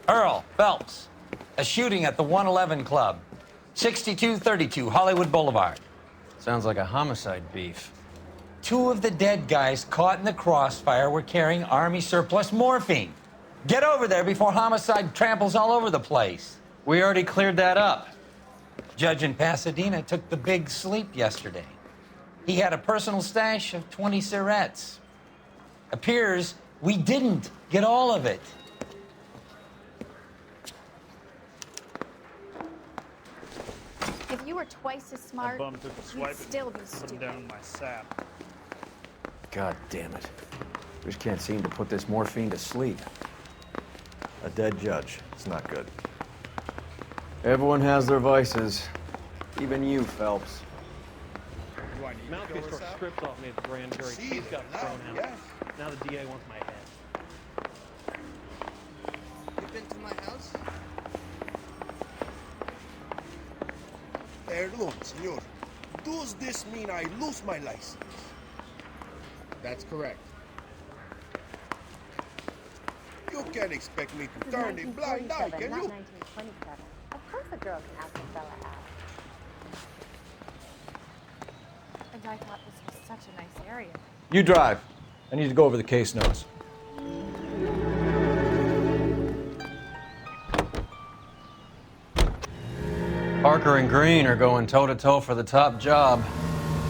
Earl Phelps, a shooting at the 111 Club, 6232 Hollywood Boulevard. Sounds like a homicide beef. 2 of the dead guys caught in the crossfire were carrying Army surplus morphine. Get over there before homicide tramples all over the place. We already cleared that up. Judge in Pasadena took the big sleep yesterday. He had a personal stash of 20 cigarettes. Appears we didn't get all of it. If you were twice as smart, Bum took a swipe you'd still be put stupid. down my sap. God damn it. Just can't seem to put this morphine to sleep. A dead judge. It's not good. Everyone has their vices. Even you, Phelps. Do I need Mouthpiece tore strips off me at the grand jury. Case got thrown out. Now the DA wants my head. You've been to my house? Perdón, señor. Does this mean I lose my license? That's correct. You can't expect me to turn a blind eye, can you? 1927. Of course a girl can ask a fella out. And I thought this was such a nice area. You drive. I need to go over the case notes. Parker and Green are going toe-to-toe for the top job.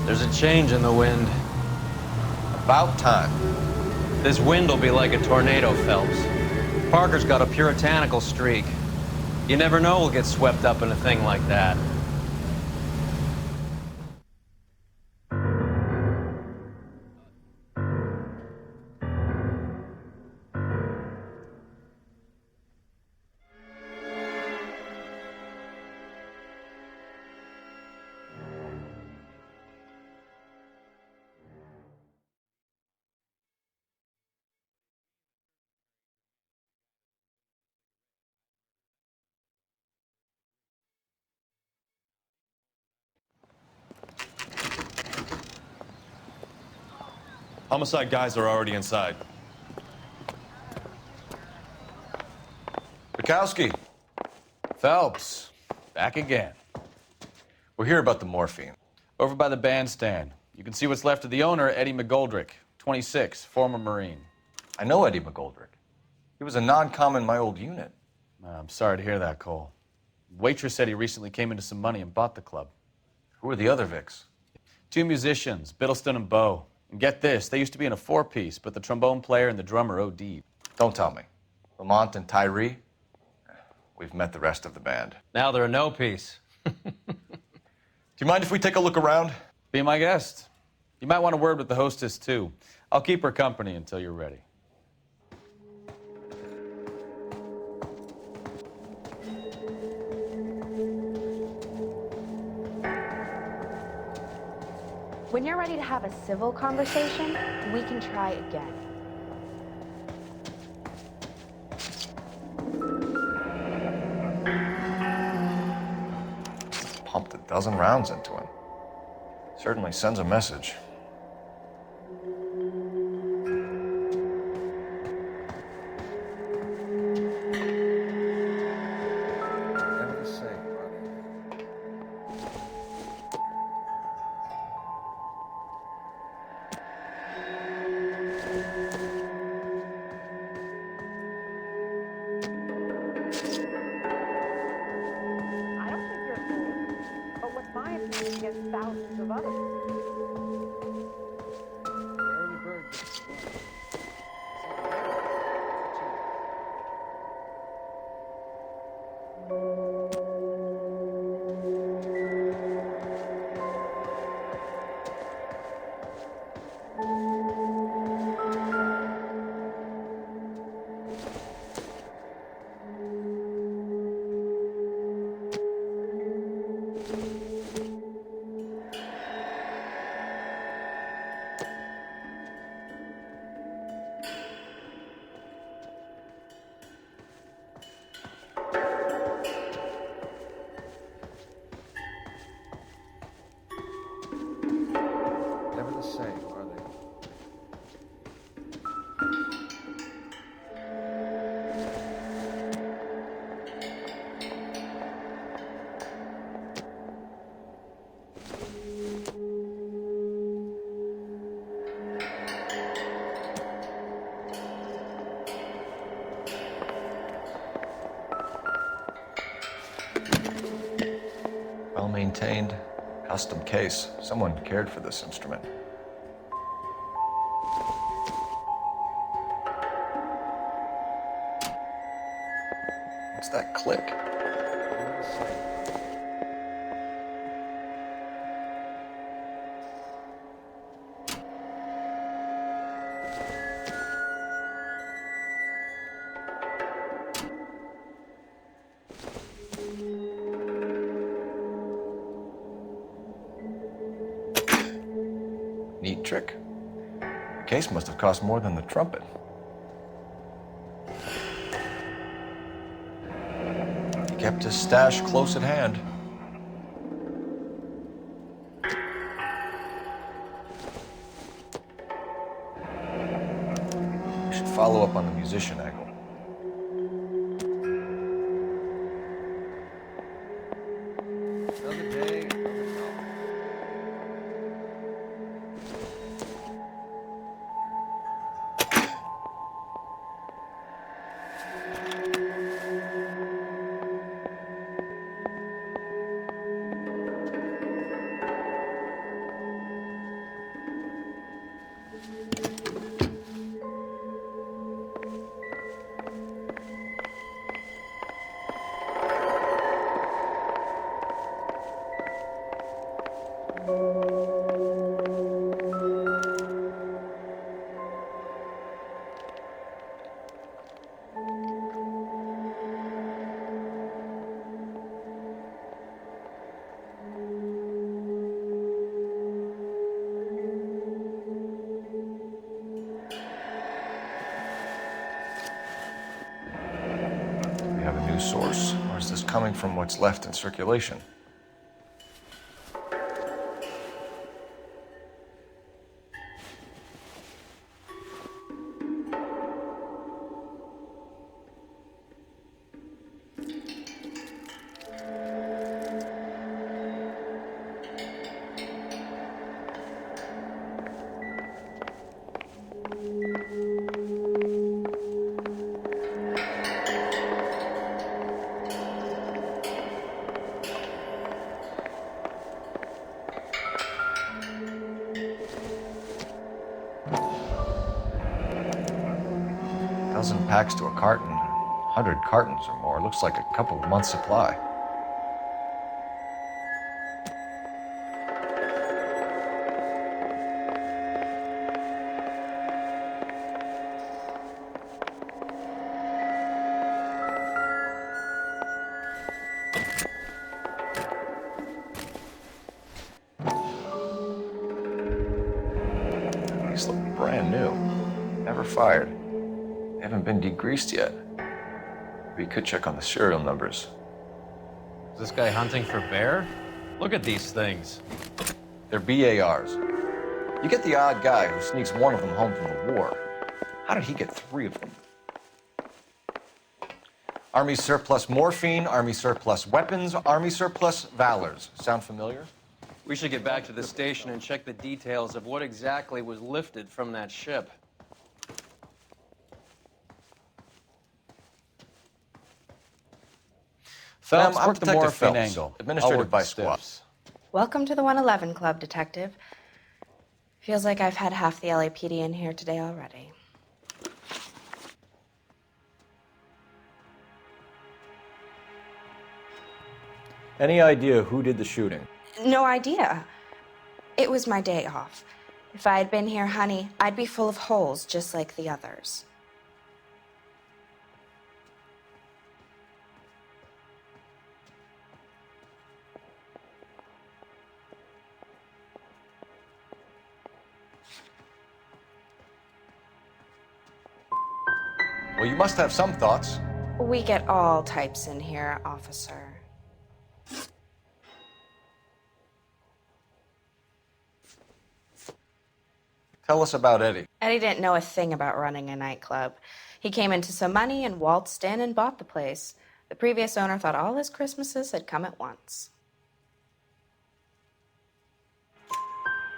There's a change in the wind. About time. This wind will be like a tornado, Phelps. Parker's got a puritanical streak. You never know we'll get swept up in a thing like that. Homicide guys are already inside. Bukowski. Phelps, back again. We're here about the morphine. Over by the bandstand. You can see what's left of the owner, Eddie McGoldrick, 26, former Marine. I know Eddie McGoldrick. He was a non-com in my old unit. I'm sorry to hear that, Cole. Waitress said he recently came into some money and bought the club. Who are the other Vics? 2 musicians, Biddleston and Bowe. And get this, they used to be in a 4-piece, but the trombone player and the drummer OD'd. Don't tell me. Lamont and Tyree? We've met the rest of the band. Now they're a no-piece. Do you mind if we take a look around? Be my guest. You might want a word with the hostess, too. I'll keep her company until you're ready. When you're ready to have a civil conversation, we can try again. Pumped a dozen rounds into him. Certainly sends a message. Never say, buddy. I don't think you're a fool, but what's my opinion against thousands of others? maintained, custom case. Someone cared for this instrument. What's that click? Neat trick. The case must have cost more than the trumpet. He kept his stash close at hand. We should follow up on the musician angle. Source, or is this coming from what's left in circulation? Dozen packs to a carton, 100 cartons or more. Looks like a couple of months' supply. These look brand new. Never fired. They haven't been degreased yet. We could check on the serial numbers. Is this guy hunting for bear? Look at these things. They're BARs. You get the odd guy who sneaks one of them home from the war. How did he get 3 of them? Army surplus morphine, Army surplus weapons, Army surplus valors. Sound familiar? We should get back to the station and check the details of what exactly was lifted from that ship. Phelps, Ma'am, I'm work the Detective morphine Phelps, angle. administrative I'll work by the squad. stiffs. Welcome to the 111 Club, Detective. Feels like I've had half the LAPD in here today already. Any idea who did the shooting? No idea. It was my day off. If I had been here, honey, I'd be full of holes just like the others. Well, you must have some thoughts. We get all types in here, officer. Tell us about Eddie. Eddie didn't know a thing about running a nightclub. He came into some money and waltzed in and bought the place. The previous owner thought all his Christmases had come at once.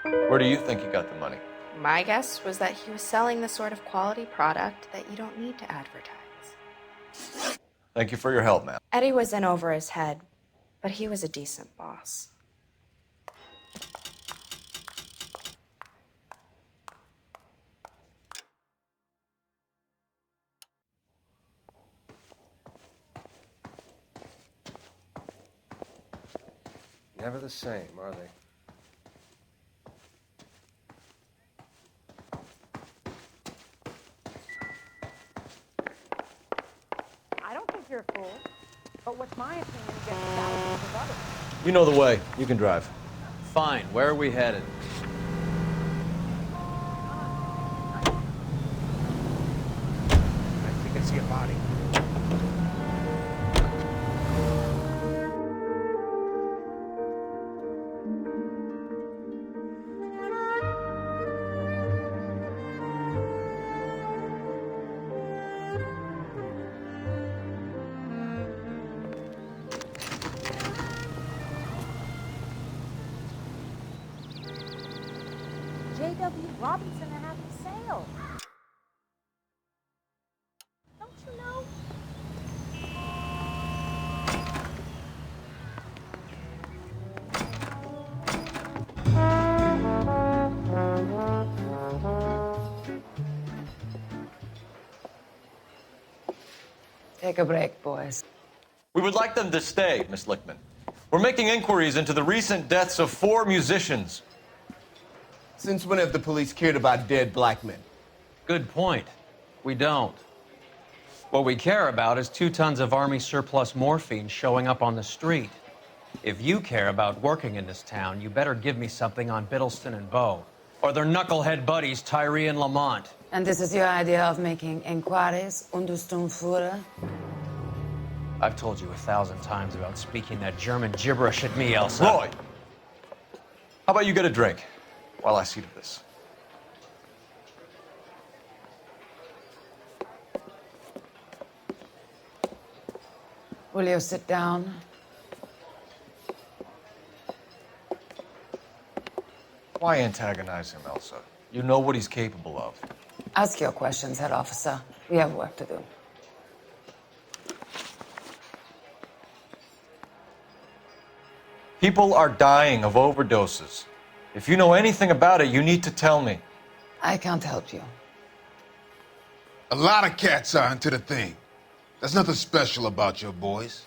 Where do you think he got the money? My guess was that he was selling the sort of quality product that you don't need to advertise. Thank you for your help, ma'am. Eddie was in over his head, but he was a decent boss. Never the same, are they? I don't think you're a fool. But what's my opinion against thousands of others? You know the way. You can drive. Fine. Where are we headed? I think I see a body. J.W. Robinson are having a sale. Don't you know? Take a break, boys. We would like them to stay, Miss Lickman. We're making inquiries into the recent deaths of 4 musicians. Since when have the police cared about dead black men? Good point. We don't. What we care about is 2 tons of Army surplus morphine showing up on the street. If you care about working in this town, you better give me something on Biddleston and Bow, or their knucklehead buddies Tyree and Lamont. And this is your idea of making inquiries, Untersturmführer? I've told you 1,000 times about speaking that German gibberish at me, Elsa. Roy! How about you get a drink while I see to this? Will you sit down? Why antagonize him, Elsa? You know what he's capable of. Ask your questions, head officer. We have work to do. People are dying of overdoses. If you know anything about it, you need to tell me. I can't help you. A lot of cats are into the thing. There's nothing special about your boys.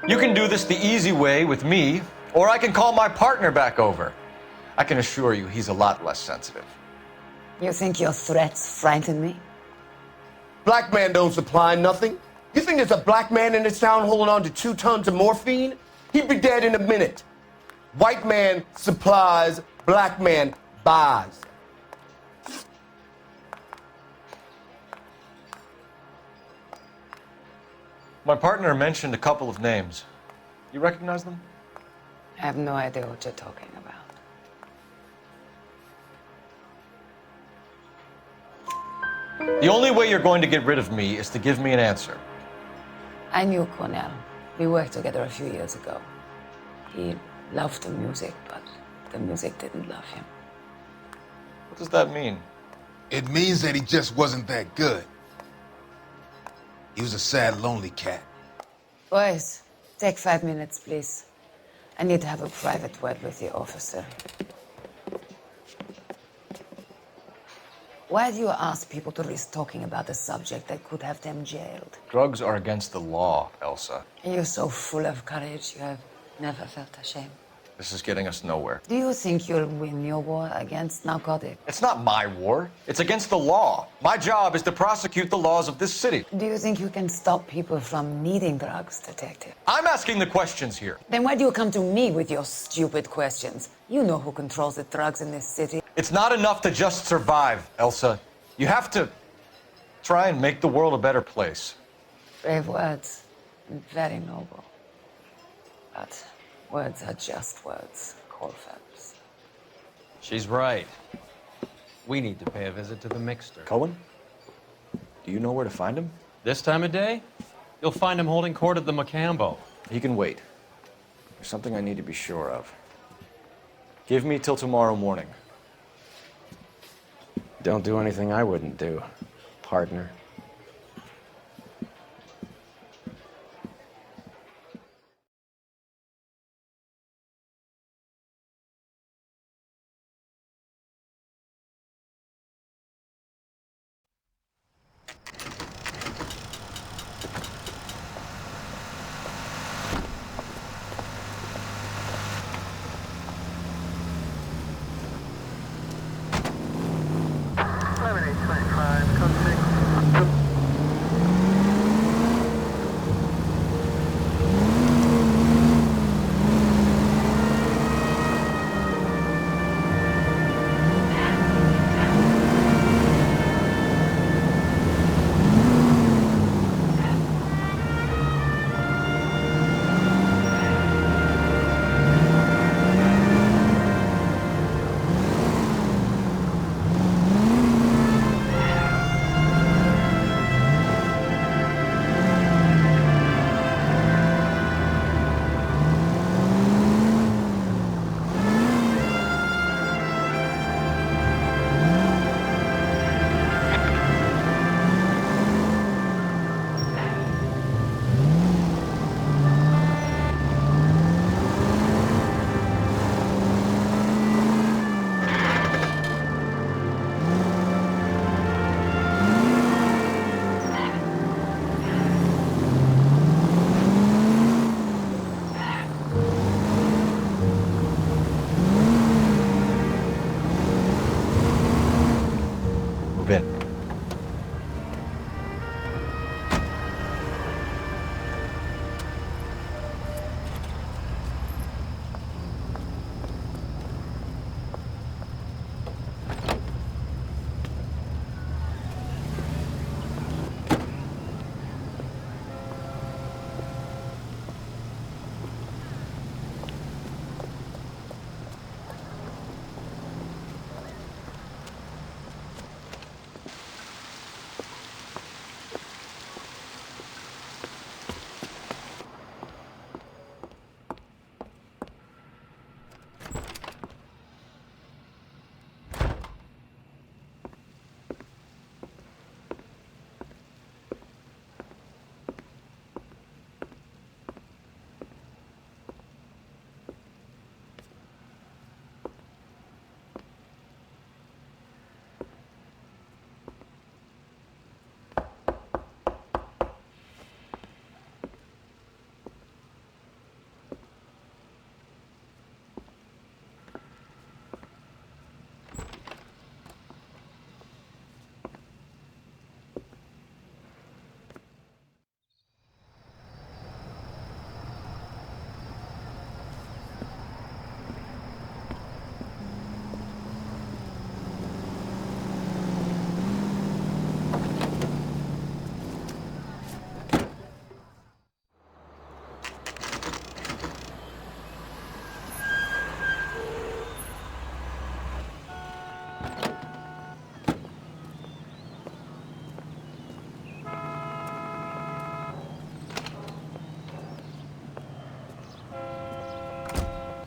You can do this the easy way with me, or I can call my partner back over. I can assure you he's a lot less sensitive. You think your threats frighten me? Black man don't supply nothing. You think there's a black man in this town holding on to 2 tons of morphine? He'd be dead in a minute. White man supplies, black man buys. My partner mentioned a couple of names. You recognize them? I have no idea what you're talking about. The only way you're going to get rid of me is to give me an answer. I knew Cornell. We worked together a few years ago. He loved the music, but the music didn't love him. What does that mean? It means that he just wasn't that good. He was a sad, lonely cat. Boys, take 5 minutes, please. I need to have a private word with the officer. Why do you ask people to risk talking about a subject that could have them jailed? Drugs are against the law, Elsa. You're so full of courage, you have never felt ashamed. This is getting us nowhere. Do you think you'll win your war against narcotics? It's not my war. It's against the law. My job is to prosecute the laws of this city. Do you think you can stop people from needing drugs, detective? I'm asking the questions here. Then why do you come to me with your stupid questions? You know who controls the drugs in this city. It's not enough to just survive, Elsa. You have to try and make the world a better place. Brave words, and very noble. But words are just words, Cole Phelps. She's right. We need to pay a visit to the mixer. Cohen? Do you know where to find him? This time of day, you'll find him holding court at the Macambo. He can wait. There's something I need to be sure of. Give me till tomorrow morning. Don't do anything I wouldn't do, partner. move in.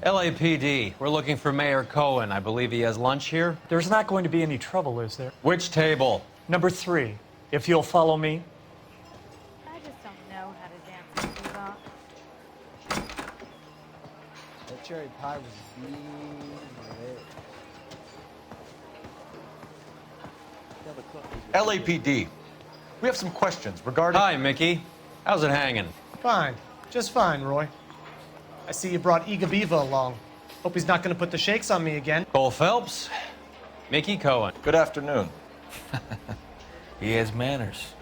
LAPD, we're looking for Mayor Cohen. I believe he has lunch here. There's not going to be any trouble, is there? Which table? Number 3, if you'll follow me. I just don't know how to dance with bebop. That cherry pie was lit. LAPD, we have some questions regarding... Hi, Mickey. How's it hanging? Fine. Just fine, Roy. I see you brought Iga Beaver along. Hope he's not going to put the shakes on me again. Cole Phelps, Mickey Cohen. Good afternoon. He has manners.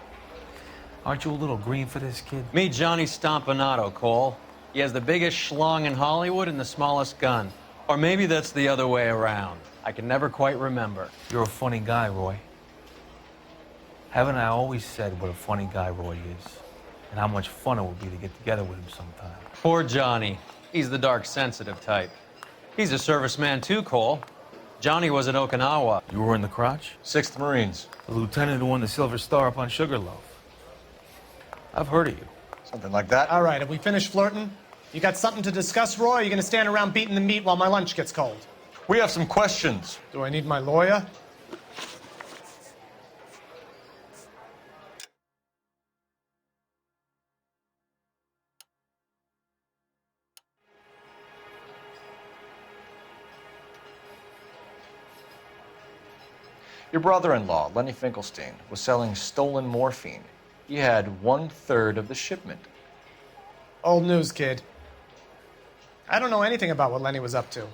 Aren't you a little green for this kid? Meet Johnny Stompanato, Cole. He has the biggest schlong in Hollywood and the smallest gun. Or maybe that's the other way around. I can never quite remember. You're a funny guy, Roy. Haven't I always said what a funny guy Roy is? And how much fun it would be to get together with him sometime. Poor Johnny. He's the dark, sensitive type. He's a serviceman too, Cole. Johnny was at Okinawa. You were in the crotch? 6th Marines. The lieutenant who won the Silver Star up on Sugarloaf. I've heard of you. Something like that. All right, have we finished flirting? You got something to discuss, Roy, or are you going to stand around beating the meat while my lunch gets cold? We have some questions. Do I need my lawyer? Your brother-in-law, Lenny Finkelstein, was selling stolen morphine. He had 1/3 of the shipment. Old news, kid. I don't know anything about what Lenny was up to.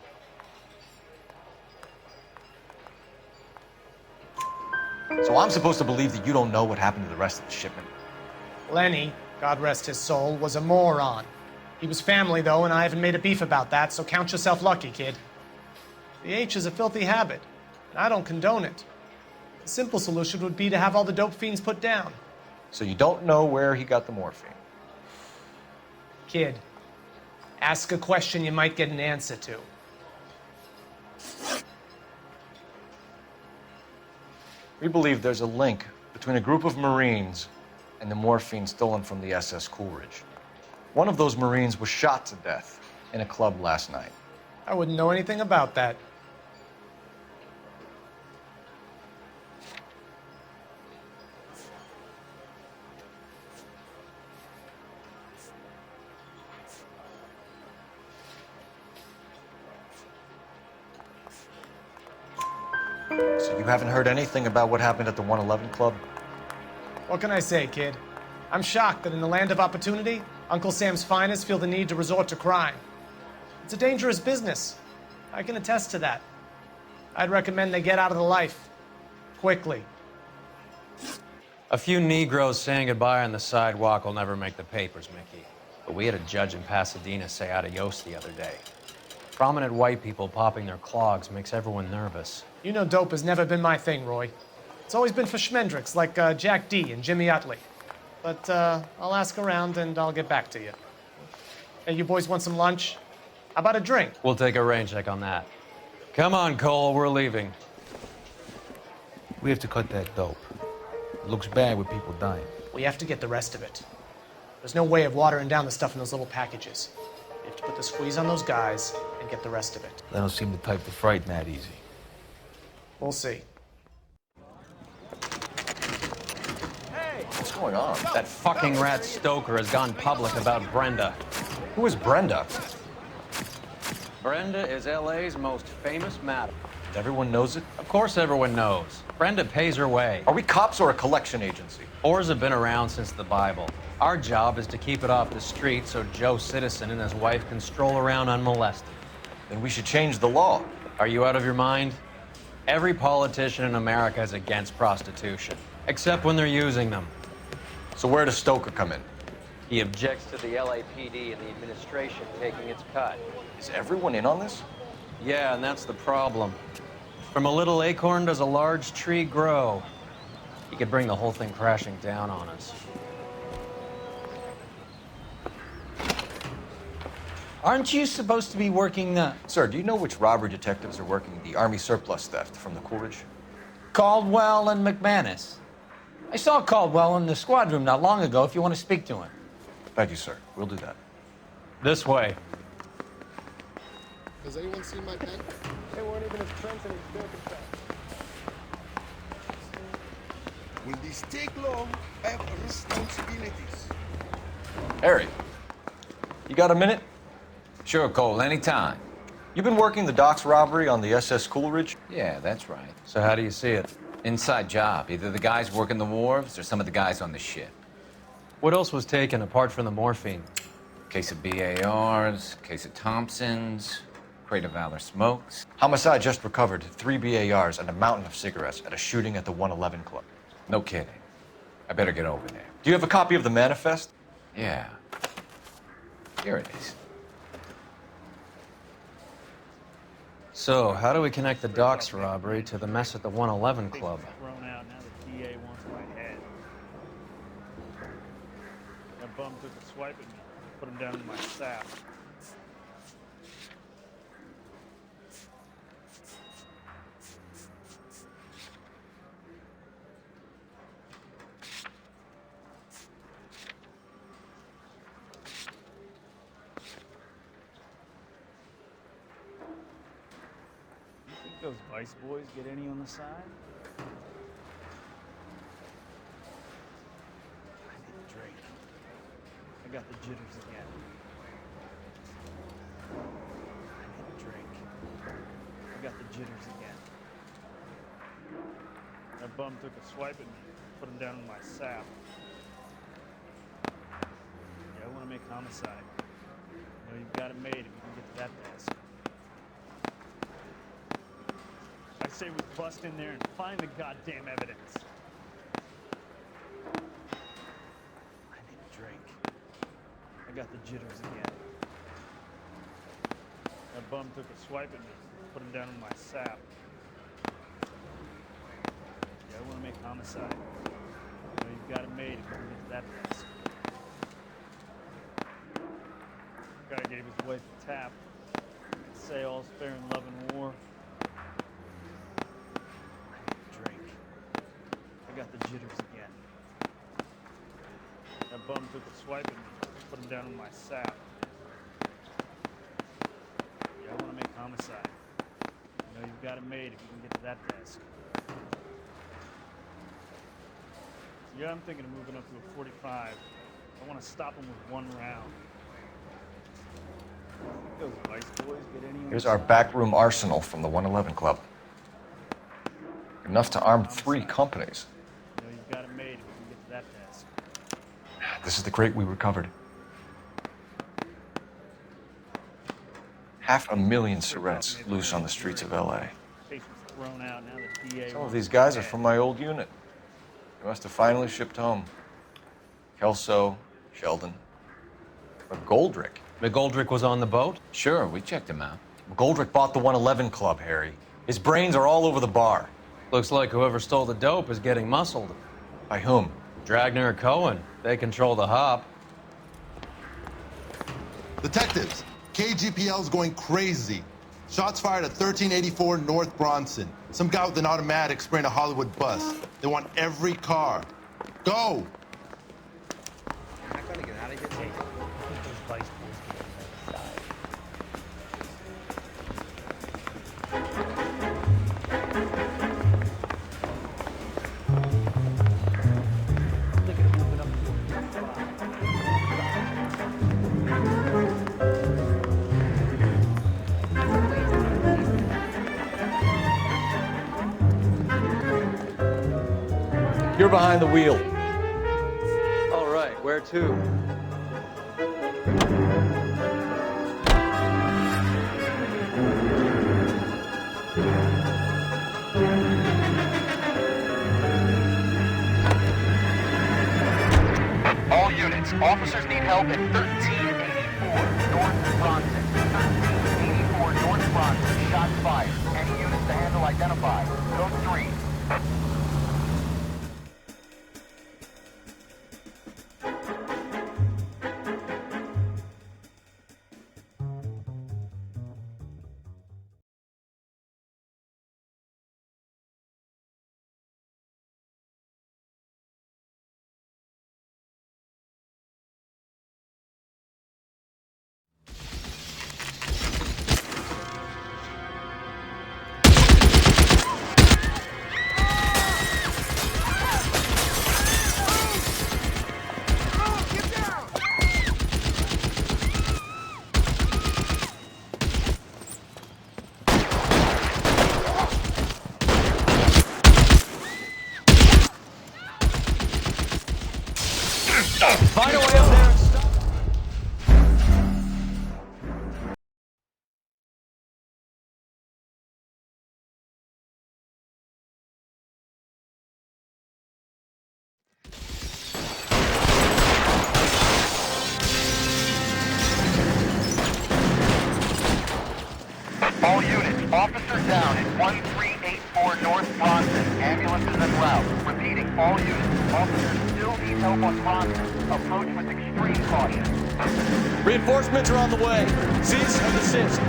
So I'm supposed to believe that you don't know what happened to the rest of the shipment? Lenny, God rest his soul, was a moron. He was family, though, and I haven't made a beef about that, so count yourself lucky, kid. The H is a filthy habit, and I don't condone it. The simple solution would be to have all the dope fiends put down. So you don't know where he got the morphine? Kid, ask a question you might get an answer to. We believe there's a link between a group of Marines and the morphine stolen from the SS Coolidge. One of those Marines was shot to death in a club last night. I wouldn't know anything about that. So you haven't heard anything about what happened at the 111 Club? What can I say, kid? I'm shocked that in the land of opportunity, Uncle Sam's finest feel the need to resort to crime. It's a dangerous business. I can attest to that. I'd recommend they get out of the life. Quickly. A few Negroes saying goodbye on the sidewalk will never make the papers, Mickey. But we had a judge in Pasadena say adios the other day. Prominent white people popping their clogs makes everyone nervous. You know dope has never been my thing, Roy. It's always been for schmendricks like Jack D. and Jimmy Utley. But I'll ask around and I'll get back to you. Hey, you boys want some lunch? How about a drink? We'll take a rain check on that. Come on, Cole, we're leaving. We have to cut that dope. It looks bad with people dying. We have to get the rest of it. There's no way of watering down the stuff in those little packages. We have to put the squeeze on those guys and get the rest of it. They don't seem the type to frighten that easy. We'll see. What's going on? That fucking rat Stoker has gone public about Brenda. Who is Brenda? Brenda is LA's most famous madam. Everyone knows it? Of course everyone knows. Brenda pays her way. Are we cops or a collection agency? Whores have been around since the Bible. Our job is to keep it off the street so Joe Citizen and his wife can stroll around unmolested. Then we should change the law. Are you out of your mind? Every politician in America is against prostitution, except when they're using them. So where does Stoker come in? He objects to the LAPD and the administration taking its cut. Is everyone in on this? Yeah, and that's the problem. From a little acorn does a large tree grow. He could bring the whole thing crashing down on us. Aren't you supposed to be working the... Sir, do you know which robbery detectives are working the Army surplus theft from the Coolidge? Caldwell and McManus. I saw Caldwell in the squad room not long ago if you want to speak to him. Thank you, sir. We'll do that. This way. Has anyone seen my pen? They weren't even as Trent and his Bill confessed. Will this take long? I have responsibilities. Harry, you got a minute? Sure, Cole, anytime. You've been working the docks robbery on the SS Coolidge? Yeah, that's right. So how do you see it? Inside job. Either the guys working the wharves or some of the guys on the ship. What else was taken apart from the morphine? Case of BARs, case of Thompsons, crate of Valor smokes. Homicide just recovered 3 BARs and a mountain of cigarettes at a shooting at the 111 Club. No kidding. I better get over there. Do you have a copy of the manifest? Yeah. Here it is. So, how do we connect the docks robbery to the mess at the 111 Club? Thrown out, now the DA wants my head. That bum took a swipe at me, put him down in my sap. Those Vice boys get any on the side? I need a drink. I got the jitters again. I need a drink. I got the jitters again. That bum took a swipe at me, put him down in my sap. Yeah, I want to make homicide. You know, you've got it made if you can get to that desk. I say we bust in there and find the goddamn evidence. I need a drink. I got the jitters again. That bum took a swipe at me, put him down in my sap. Yeah, I want to make homicide. You know, you've got it made if you can get to that desk. Guy gave his wife a tap. Say all's fair in love and war. I got the jitters again. That bum took a swipe at me, put him down in my sap. Yeah, I want to make homicide. You know, you've got it made if you can get to that desk. Yeah, I'm thinking of moving up to a 45. I want to stop him with one round. Those Vice boys get any on Here's the our side? backroom arsenal from the 111 Club. Enough to arm 3 companies. You know, you've got it made if you can get to that desk. This is the crate we recovered. 500,000 cigarettes loose on the streets of LA. Case was thrown out, now the DA Some of wants these my guys are head. from my old unit. They must have finally shipped home. Kelso, Sheldon. McGoldrick. McGoldrick was on the boat? Sure, we checked him out. McGoldrick bought the 111 Club, Harry. His brains are all over the bar. Looks like whoever stole the dope is getting muscled. By whom? Dragner or Cohen. They control the hop. Detectives, KGPL's going crazy. Shots fired at 1384 North Bronson. Some guy with an automatic spraying a Hollywood bus. They want every car. Go! You're behind the wheel. All right, where to? All units, officers need help at 1384 North Bronson. 1384 North Bronson, shots fired. Any units to handle identified. Code 3. Find a way up there and stop. All units, officer down at 1384 North Bronson. Ambulances en route. Repeating, all units, officers still need help on Bronson. Approach with extreme caution. Reinforcements are on the way. Cease and desist.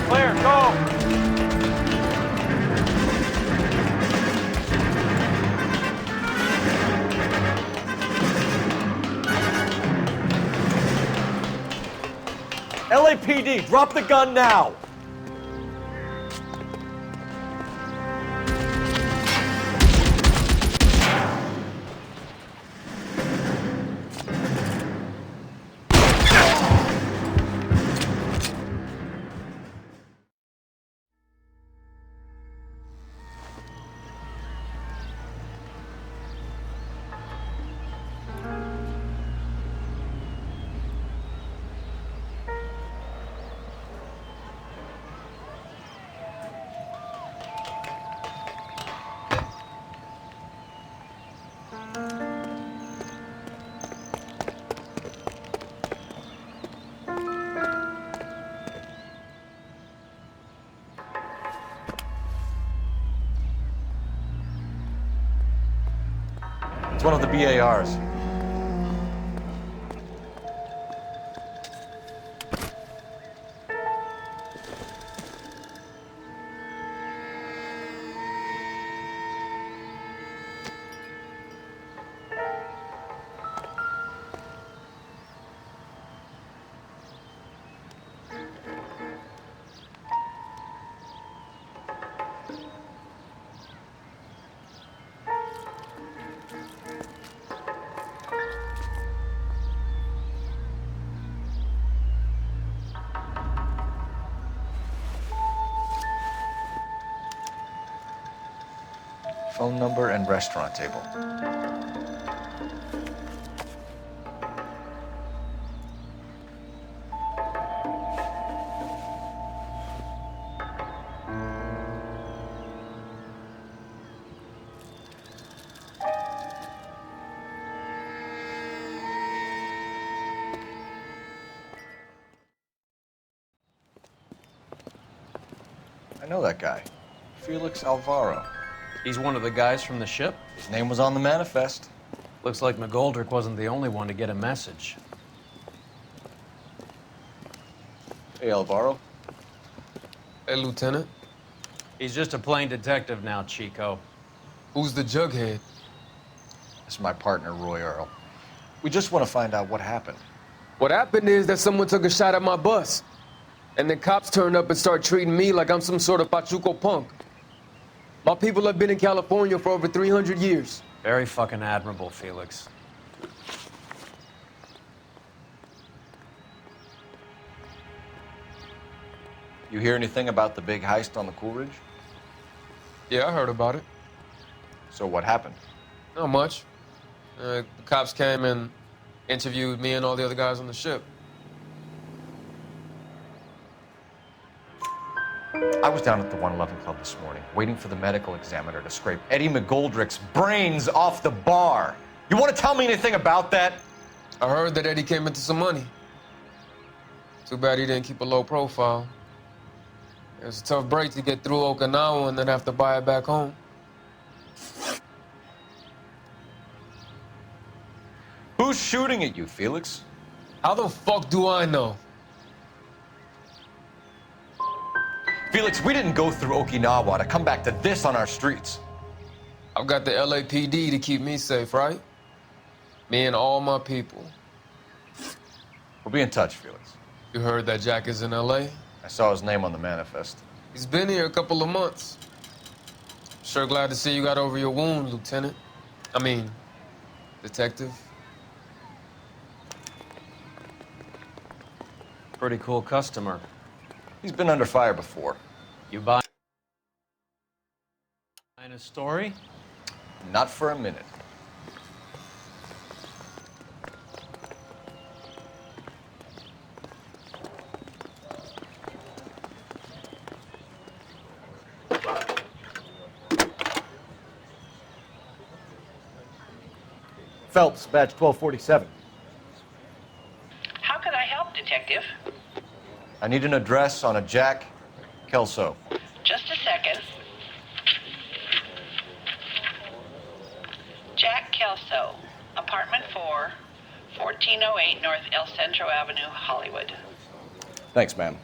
Clear, go! LAPD, drop the gun now! It's one of the BARs. Phone number and restaurant table. know that guy. Felix Alvaro. He's one of the guys from the ship? His name was on the manifest. Looks like McGoldrick wasn't the only one to get a message. Hey, Alvaro. Hey, Lieutenant. He's just a plain detective now, Chico. Who's the jughead? This is my partner, Roy Earl. We just want to find out what happened. What happened is that someone took a shot at my bus. And then cops turned up and started treating me like I'm some sort of Pachuco punk. My people have been in California for over 300 years. Very fucking admirable, Felix. You hear anything about the big heist on the Coolidge? Yeah, I heard about it. So what happened? Not much. The cops came and interviewed me and all the other guys on the ship. I was down at the 111 Club this morning, waiting for the medical examiner to scrape Eddie McGoldrick's brains off the bar. You want to tell me anything about that? I heard that Eddie came into some money. Too bad he didn't keep a low profile. It was a tough break to get through Okinawa and then have to buy it back home. Who's shooting at you, Felix? How the fuck do I know? Felix, we didn't go through Okinawa to come back to this on our streets. I've got the LAPD to keep me safe, right? Me and all my people. We'll be in touch, Felix. You heard that Jack is in LA? I saw his name on the manifest. He's been here a couple of months. Sure glad to see you got over your wound, Lieutenant. I mean, Detective. Pretty cool customer. He's been under fire before. You buying a story? Not for a minute. Phelps, badge 1247. How could I help, Detective? I need an address on a Jack Kelso. Just a second. Jack Kelso, apartment 4, 1408 North El Centro Avenue, Hollywood. Thanks, ma'am.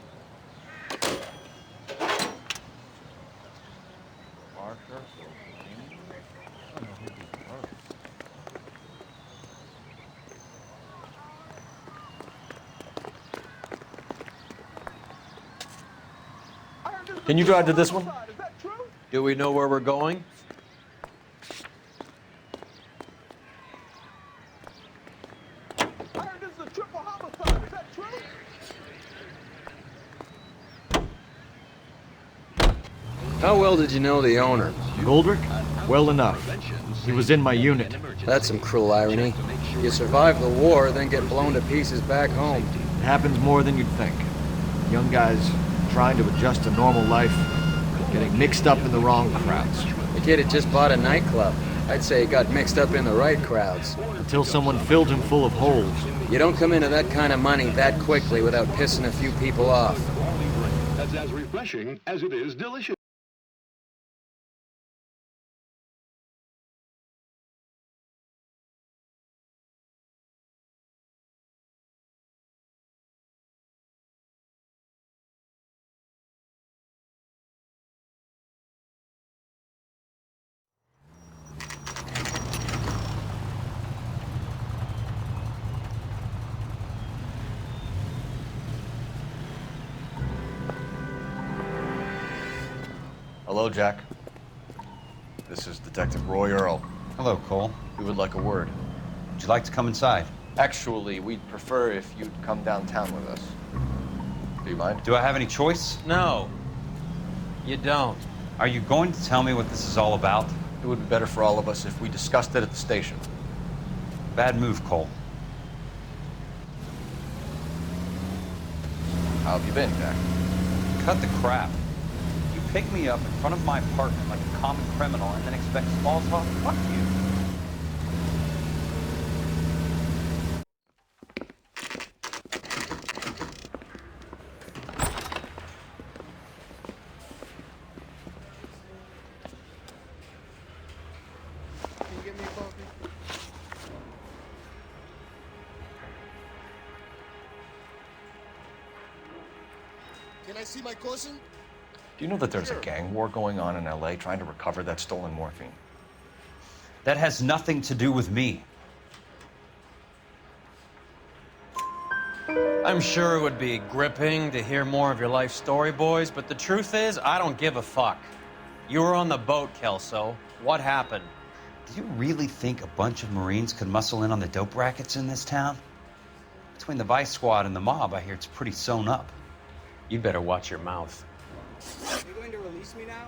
Can you drive to this one? Do we know where we're going? How well did you know the owner? Goldrick? Well enough. He was in my unit. That's some cruel irony. You survive the war, then get blown to pieces back home. It happens more than you'd think. Young guys trying to adjust to normal life, getting mixed up in the wrong crowds. The kid had just bought a nightclub. I'd say he got mixed up in the right crowds. Until someone filled him full of holes. You don't come into that kind of money that quickly without pissing a few people off. That's as refreshing as it is delicious. Hello, Jack. This is Detective Roy Earl. Hello, Cole. We would like a word. Would you like to come inside? Actually, we'd prefer if you'd come downtown with us. Do you mind? Do I have any choice? No. You don't. Are you going to tell me what this is all about? It would be better for all of us if we discussed it at the station. Bad move, Cole. How have you been, Jack? Cut the crap. You pick me up in front of my apartment like a common criminal and then expect small talk? Fuck you. I see my cousin? Do you know that there's a gang war going on in LA trying to recover that stolen morphine? That has nothing to do with me. I'm sure it would be gripping to hear more of your life story, boys, but the truth is, I don't give a fuck. You were on the boat, Kelso. What happened? Do you really think a bunch of Marines could muscle in on the dope rackets in this town? Between the Vice Squad and the mob, I hear it's pretty sewn up. You'd better watch your mouth. Are you going to release me now?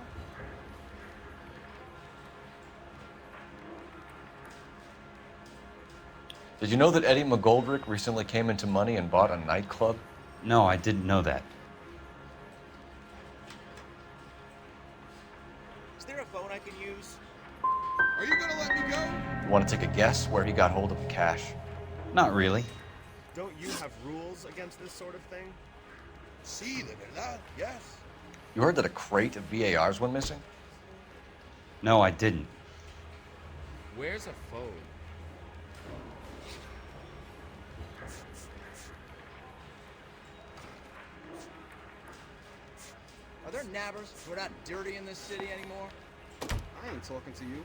Did you know that Eddie McGoldrick recently came into money and bought a nightclub? No, I didn't know that. Is there a phone I can use? Are you gonna let me go? You want to take a guess where he got hold of the cash? Not really. Don't you have rules against this sort of thing? Sí, de verdad, yes. You heard that a crate of VARs went missing? No, I didn't. Where's a phone? Are there nabbers who are not dirty in this city anymore? I ain't talking to you.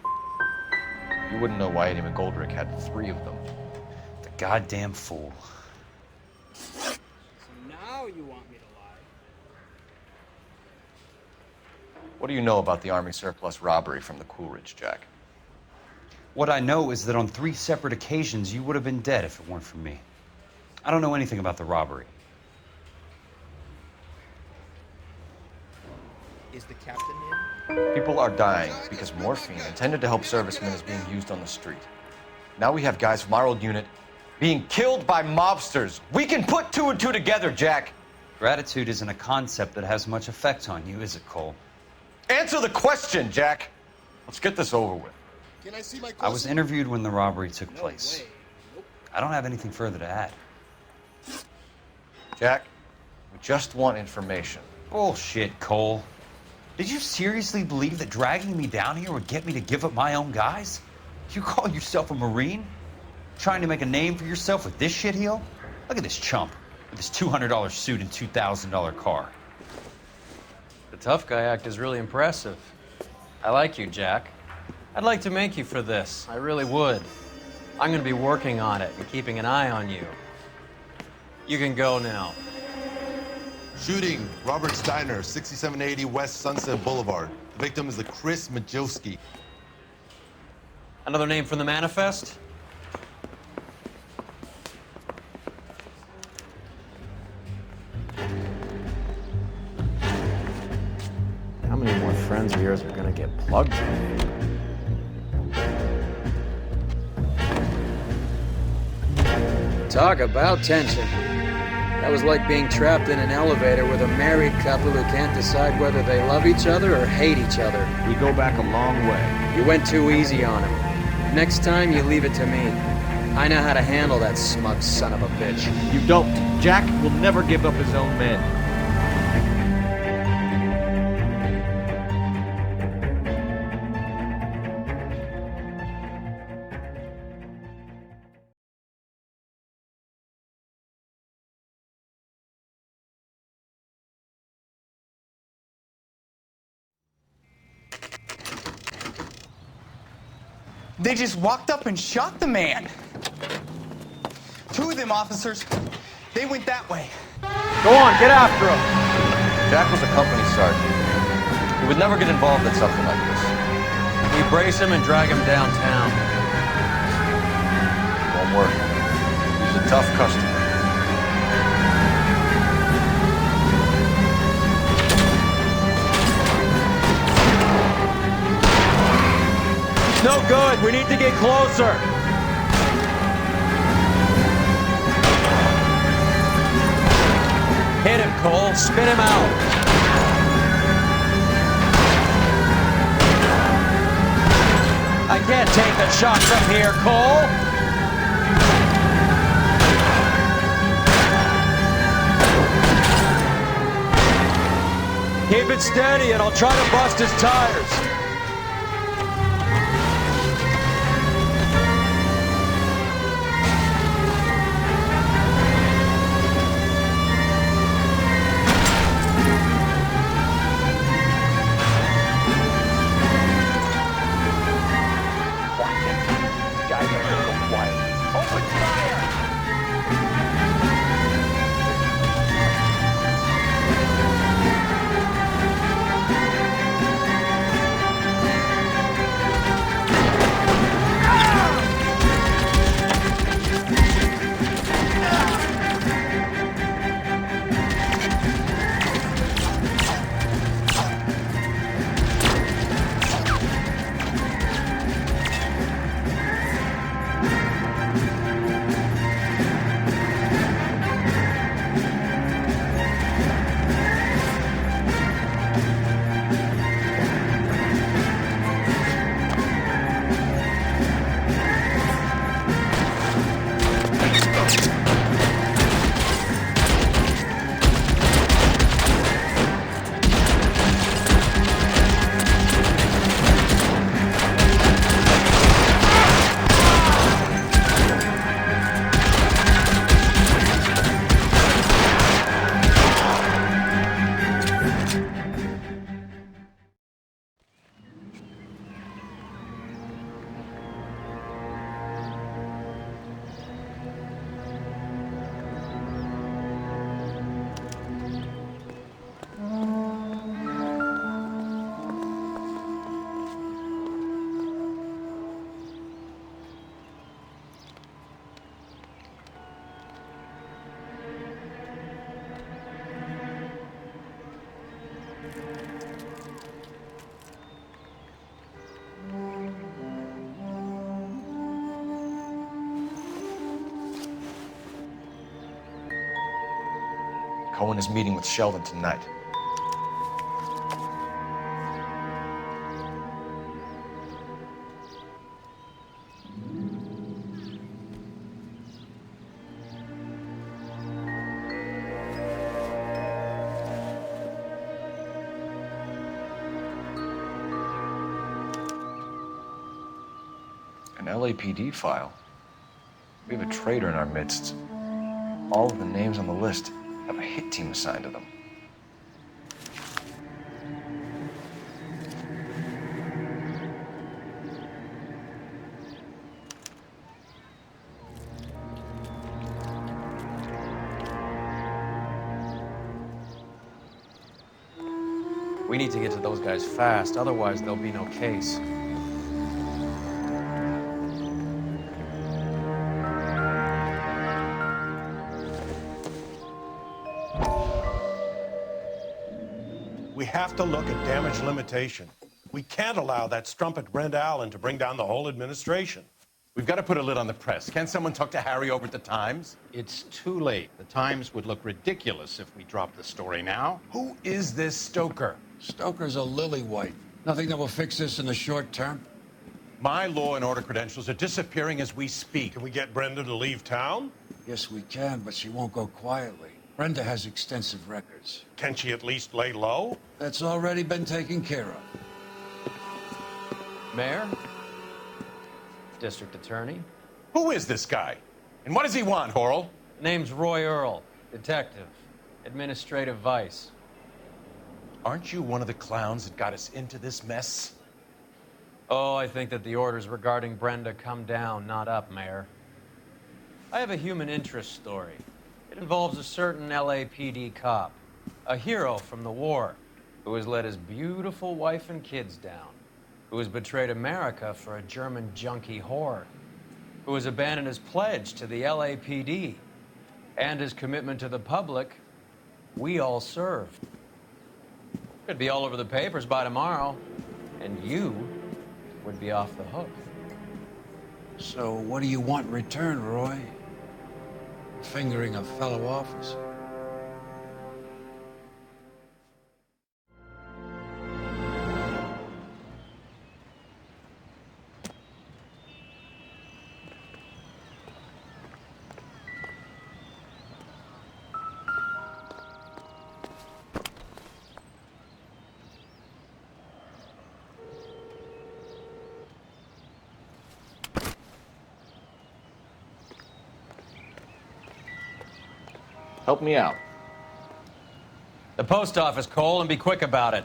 You wouldn't know why Eddie McGoldrick had 3 of them. The goddamn fool. So now you want me to lie. What do you know about the Army surplus robbery from the Coolidge, Jack? What I know is that on 3 separate occasions, you would have been dead if it weren't for me. I don't know anything about the robbery. Is the captain in? People are dying because morphine intended to help servicemen is being used on the street. Now we have guys from our old unit being killed by mobsters. We can put 2 and 2 together, Jack. Gratitude isn't a concept that has much effect on you, is it, Cole? Answer the question, Jack. Let's get this over with. Can I see my cousin? I was interviewed when the robbery took place. I don't have anything further to add. Jack, we just want information. Bullshit, Cole. Did you seriously believe that dragging me down here would get me to give up my own guys? You call yourself a Marine? Trying to make a name for yourself with this shitheel? Look at this chump with his $200 suit and $2,000 car. The tough guy act is really impressive. I like you, Jack. I'd like to make you for this. I really would. I'm going to be working on it and keeping an eye on you. You can go now. Shooting, Robert Steiner, 6780 West Sunset Boulevard. The victim is a Chris Majowski. Another name from the manifest? How many more friends of yours are gonna get plugged today? Talk about tension. That was like being trapped in an elevator with a married couple who can't decide whether they love each other or hate each other. We go back a long way. You went too easy on him. Next time, you leave it to me. I know how to handle that smug son of a bitch. You don't. Jack will never give up his own men. They just walked up and shot the man. 2 of them officers, they went that way. Go on, get after him. Jack was a company sergeant. He would never get involved in something like this. We brace him and drag him downtown. Won't work. He's a tough customer. No good. We need to get closer. Hit him, Cole. Spin him out. I can't take the shot from here, Cole. Keep it steady and I'll try to bust his tires. Cohen is meeting with Sheldon tonight. An LAPD file. We have a traitor in our midst. All of the names on the list have a hit team assigned to them. We need to get to those guys fast, otherwise there'll be no case. We have to look at damage limitation. We can't allow that strumpet Brent Allen to bring down the whole administration. We've got to put a lid on the press. Can't someone talk to Harry over at the Times? It's too late. The Times would look ridiculous if we dropped the story now. Who is this Stoker? Stoker's a lily-white. Nothing that will fix this in the short term. My law and order credentials are disappearing as we speak. Can we get Brenda to leave town? Yes, we can, but she won't go quietly. Brenda has extensive records. Can she at least lay low? That's already been taken care of. Mayor? District Attorney? Who is this guy? And what does he want, Horrell? Name's Roy Earl, detective, administrative vice. Aren't you one of the clowns that got us into this mess? Oh, I think that the orders regarding Brenda come down, not up, Mayor. I have a human interest story. It involves a certain LAPD cop, a hero from the war, who has let his beautiful wife and kids down, who has betrayed America for a German junkie whore, who has abandoned his pledge to the LAPD and his commitment to the public we all served. Could be all over the papers by tomorrow, and you would be off the hook. So what do you want in return, Roy? Fingering a fellow officer. Help me out. The post office, Cole, and be quick about it.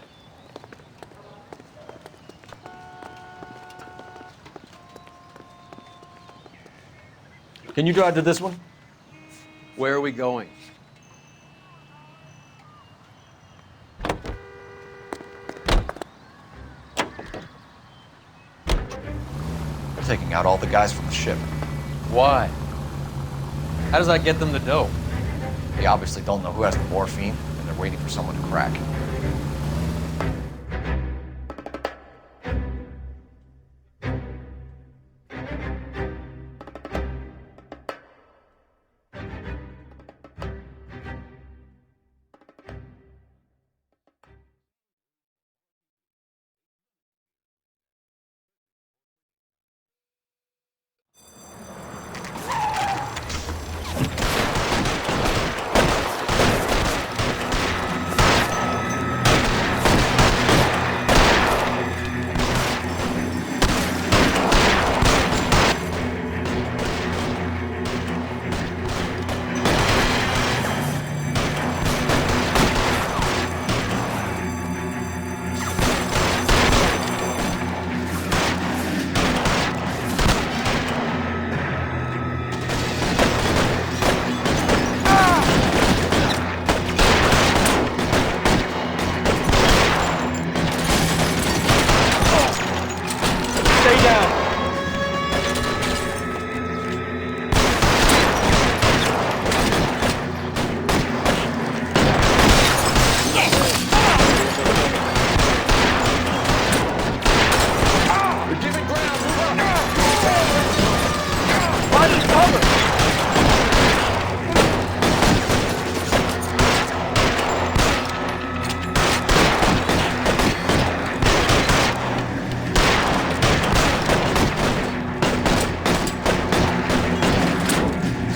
Can you drive to this one? Where are we going? They're taking out all the guys from the ship. Why? How does that get them the dope? They obviously don't know who has the morphine, and they're waiting for someone to crack.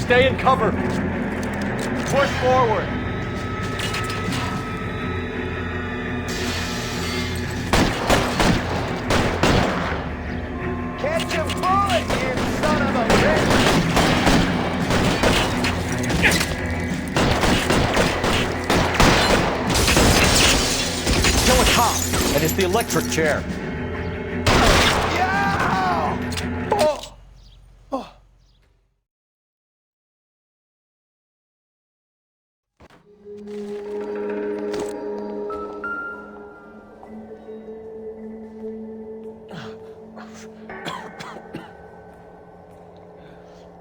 Stay in cover. Push forward. Catch a bullet, you son of a bitch! Kill a cop, and it's the electric chair.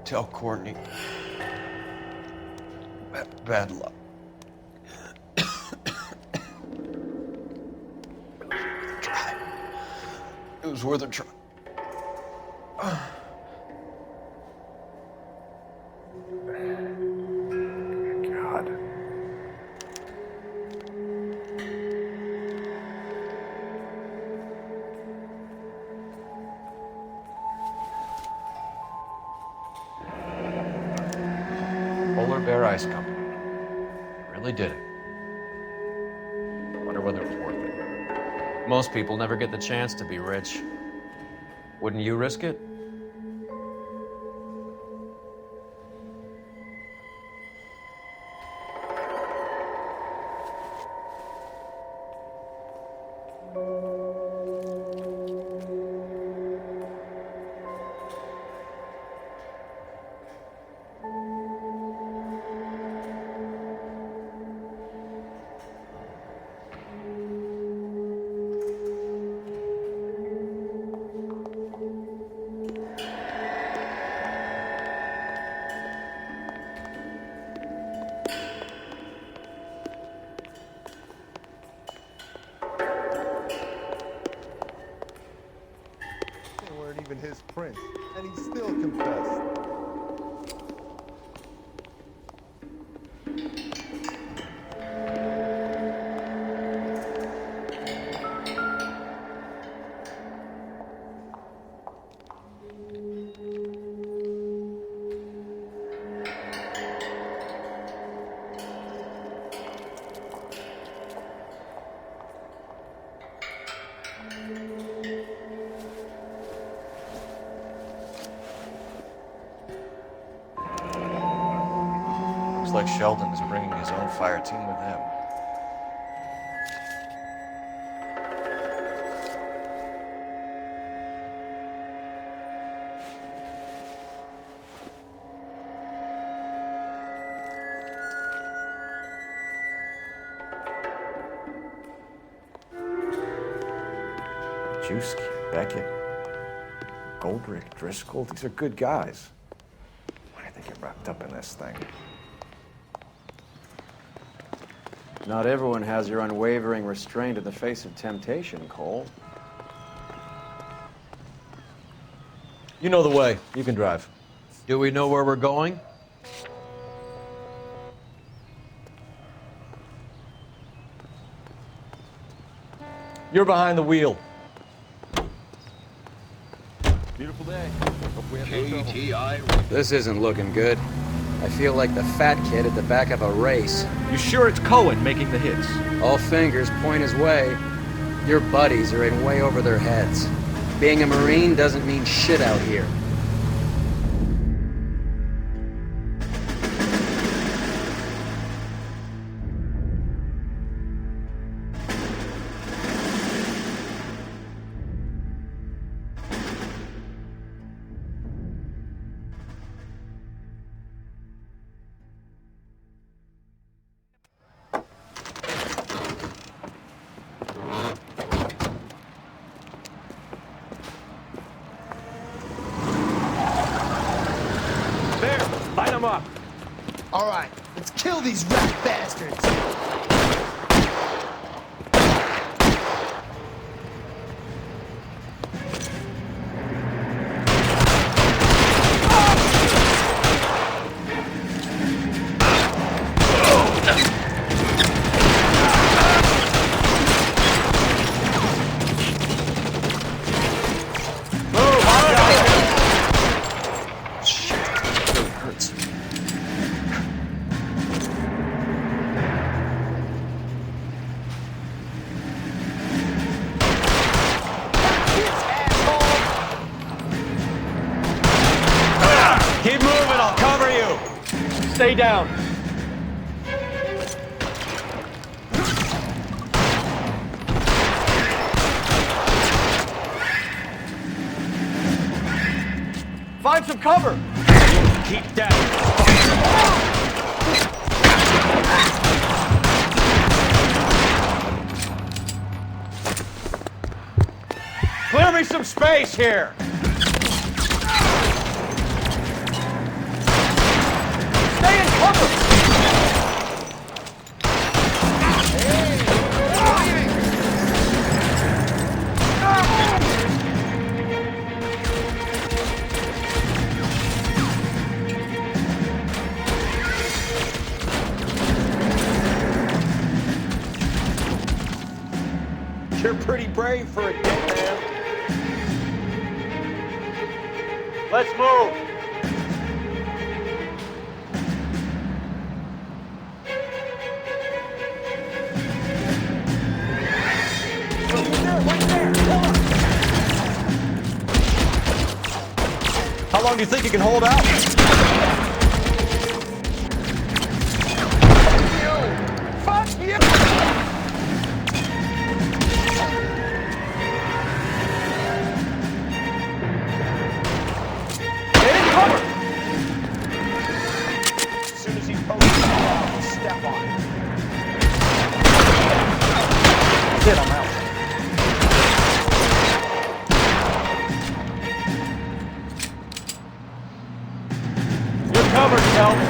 Tell Courtney. Bad luck. It was worth a try. God. Polar Bear Ice Company. Really did it. Wonder whether it was worth it. Most people never get the chance to be rich. Wouldn't you risk it? They weren't even his prints, and he still confessed. Looks like Sheldon is bringing his own fire team with him. Juicy, Beckett, Goldrick, Driscoll, these are good guys. Why did they get wrapped up in this thing? Not everyone has your unwavering restraint in the face of temptation, Cole. You know the way. You can drive. Do we know where we're going? You're behind the wheel. Beautiful day. KTI. This isn't looking good. I feel like the fat kid at the back of a race. You sure it's Cohen making the hits? All fingers point his way. Your buddies are in way over their heads. Being a Marine doesn't mean shit out here. Light them up. All right, let's kill these rat bastards. Stay down. Find some cover. Keep that. Clear me some space here. Stay in cover. You're pretty brave for a kid, man. Let's move. How long do you think you can hold out? Fuck you! Get in cover! As soon as he pokes you out, step on it. Shit, I'm out. You're covered, Phelps.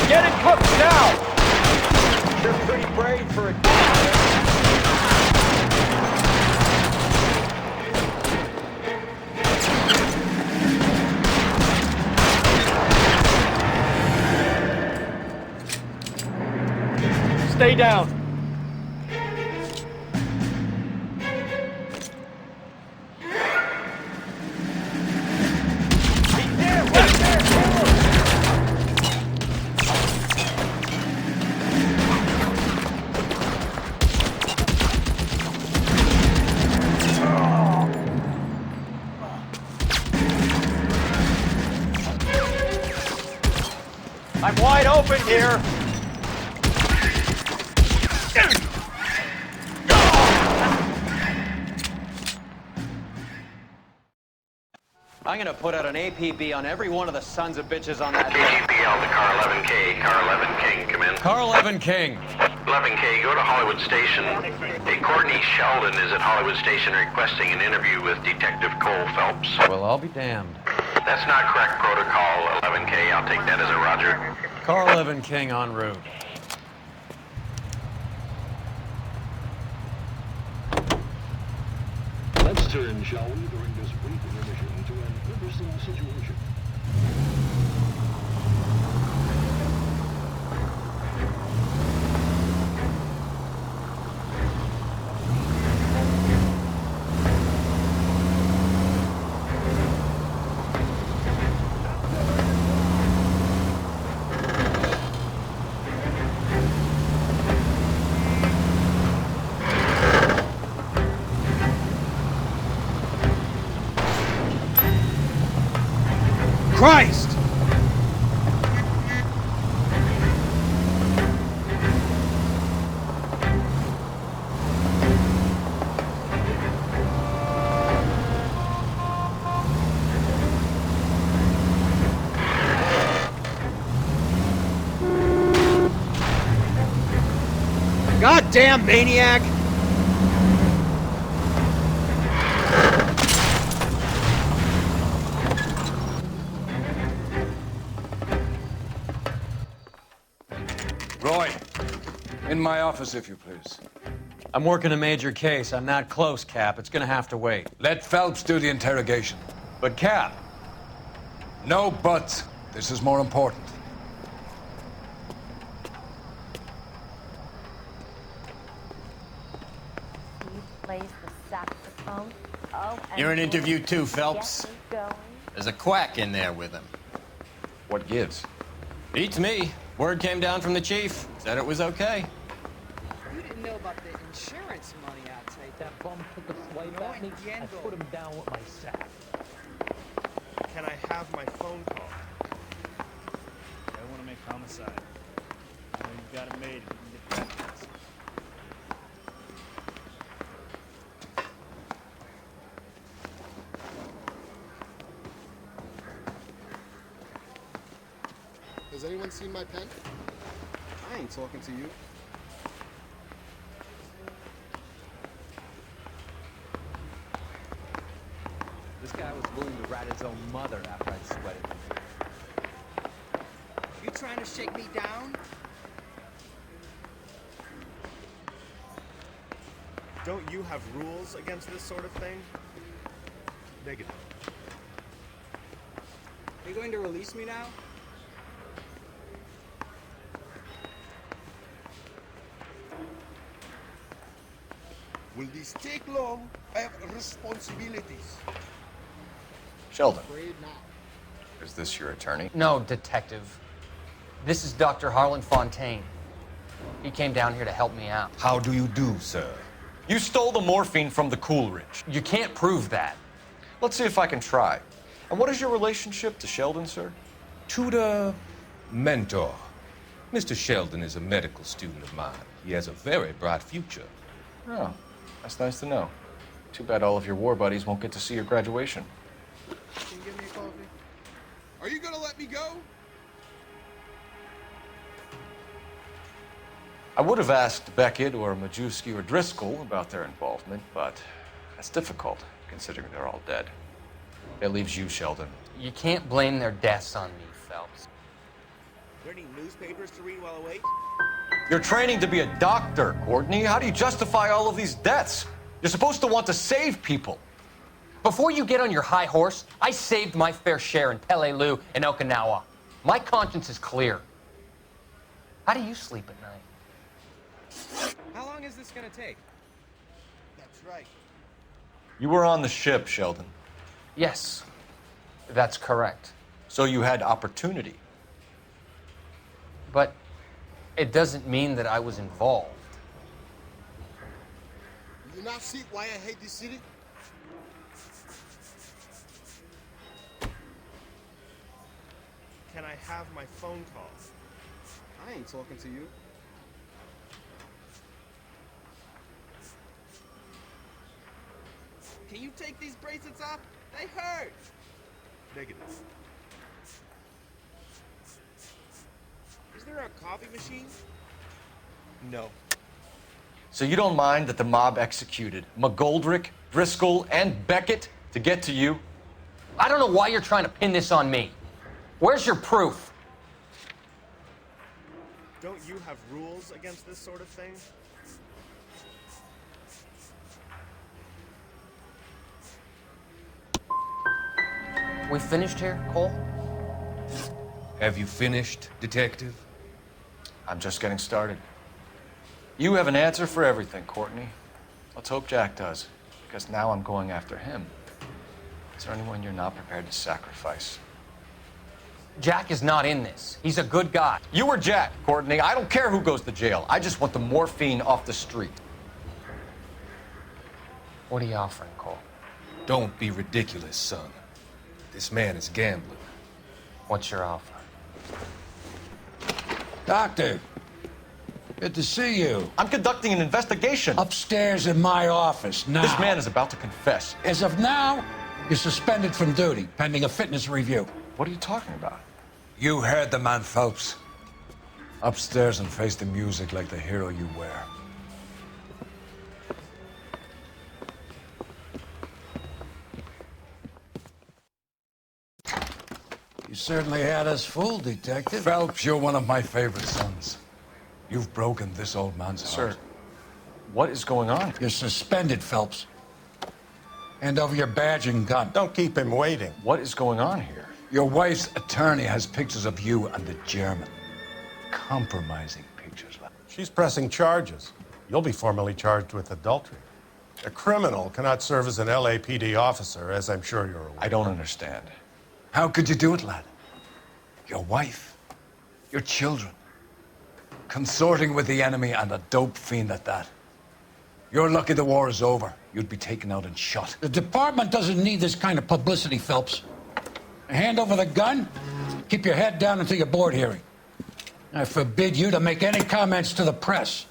Get it cooked now! You're pretty brave for a kid. Stay down. I'm wide open here. I'm gonna put out an APB on every one of the sons of bitches on that. KGPL to car 11K. Car 11 King, come in. Car 11 King. 11K, go to Hollywood Station. Hey, Courtney Sheldon is at Hollywood Station requesting an interview with Detective Cole Phelps. Well, I'll be damned. That's not correct protocol, 11K. I'll take that as a roger. Car 11 King en route. Let's turn, shall we, during this brief intermission to an interesting situation. Christ! Goddamn maniac! Roy, in my office, if you please. I'm working a major case. I'm not close, Cap. It's gonna have to wait. Let Phelps do the interrogation. But, Cap. No buts. This is more important. He plays the saxophone. Oh, and You're an interview too, gets Phelps. me going. There's a quack in there with him. What gives? Beats me. Word came down from the chief. Said it was okay. You didn't know about the insurance money I take. That bum took a swipe at me. I put him down with my sack. Can I have my phone call? homicide. You know you've got it made if you can get past this. Has anyone seen my pen? I ain't talking to you. This guy was willing to rat his own mother after I'd sweated him. You trying to shake me down? Don't you have rules against this sort of thing? Negative. Are you going to release me now? Will this take long? I have responsibilities. Sheldon, Afraid not. is this your attorney? No, detective. This is Dr. Harlan Fontaine. He came down here to help me out. How do you do, sir? You stole the morphine from the Coolidge. You can't prove that. Let's see if I can try. And what is your relationship to Sheldon, sir? Tutor, mentor. Mr. Sheldon is a medical student of mine. He has a very bright future. Oh, that's nice to know. Too bad all of your war buddies won't get to see your graduation. Can you give me a coffee? Are you gonna let me go? I would have asked Beckett or Majewski or Driscoll about their involvement, but that's difficult, considering they're all dead. That leaves you, Sheldon. You can't blame their deaths on me, Phelps. Are there any newspapers to read while awake? You're training to be a doctor, Courtney. How do you justify all of these deaths? You're supposed to want to save people. Before you get on your high horse, I saved my fair share in Peleliu and Okinawa. My conscience is clear. How do you sleep at night? How long is this gonna take? That's right. You were on the ship, Sheldon. Yes, that's correct. So you had opportunity. But it doesn't mean that I was involved. You now see why I hate this city? Can I have my phone call? I ain't talking to you. Can you take these bracelets off? They hurt. Negative. Is there a coffee machine? No. So you don't mind that the mob executed McGoldrick, Driscoll, and Beckett to get to you? I don't know why you're trying to pin this on me. Where's your proof? Don't you have rules against this sort of thing? We finished here, Cole? Have you finished, detective? I'm just getting started. You have an answer for everything, Courtney. Let's hope Jack does, because now I'm going after him. Is there anyone you're not prepared to sacrifice? Jack is not in this. He's a good guy. You or Jack, Courtney. I don't care who goes to jail. I just want the morphine off the street. What are you offering, Cole? Don't be ridiculous, son. This man is gambling. What's your offer? Doctor, good to see you. I'm conducting an investigation. Upstairs in my office now. This man is about to confess. As of now, you're suspended from duty, pending a fitness review. What are you talking about? You heard the man, Phelps. Upstairs and face the music like the hero you were. You certainly had us fooled, Detective. Phelps, you're one of my favorite sons. You've broken this old man's heart. Sir, what is going on? You're suspended, Phelps. Hand over your badge and gun. Don't keep him waiting. What is going on here? Your wife's attorney has pictures of you and the German. Compromising pictures. She's pressing charges. You'll be formally charged with adultery. A criminal cannot serve as an LAPD officer, as I'm sure you're aware. I don't understand. How could you do it, lad? Your wife, your children, consorting with the enemy and a dope fiend at that. You're lucky the war is over. You'd be taken out and shot. The department doesn't need this kind of publicity, Phelps. Hand over the gun, keep your head down until your board hearing. I forbid you to make any comments to the press.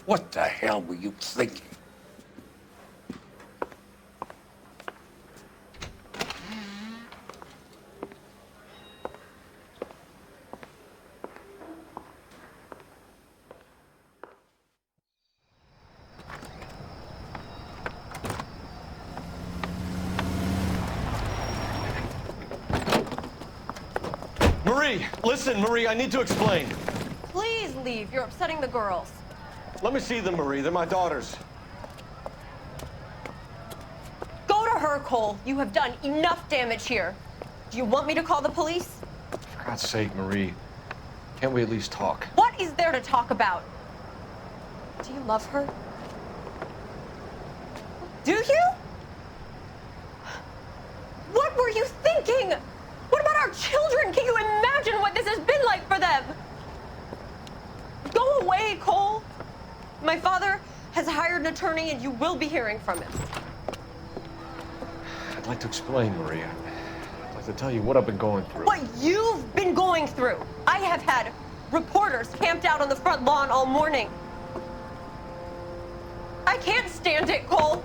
What the hell were you thinking? Marie, listen, Marie, I need to explain. Please leave. You're upsetting the girls. Let me see them, Marie. They're my daughters. Go to her, Cole. You have done enough damage here. Do you want me to call the police? For God's sake, Marie, can't we at least talk? What is there to talk about? Do you love her? Do you? What were you thinking? What about our children? Can you imagine what this has been like for them? Go away, Cole. My father has hired an attorney and you will be hearing from him. I'd like to explain, Marie. I'd like to tell you what I've been going through. What you've been going through. I have had reporters camped out on the front lawn all morning. I can't stand it, Cole.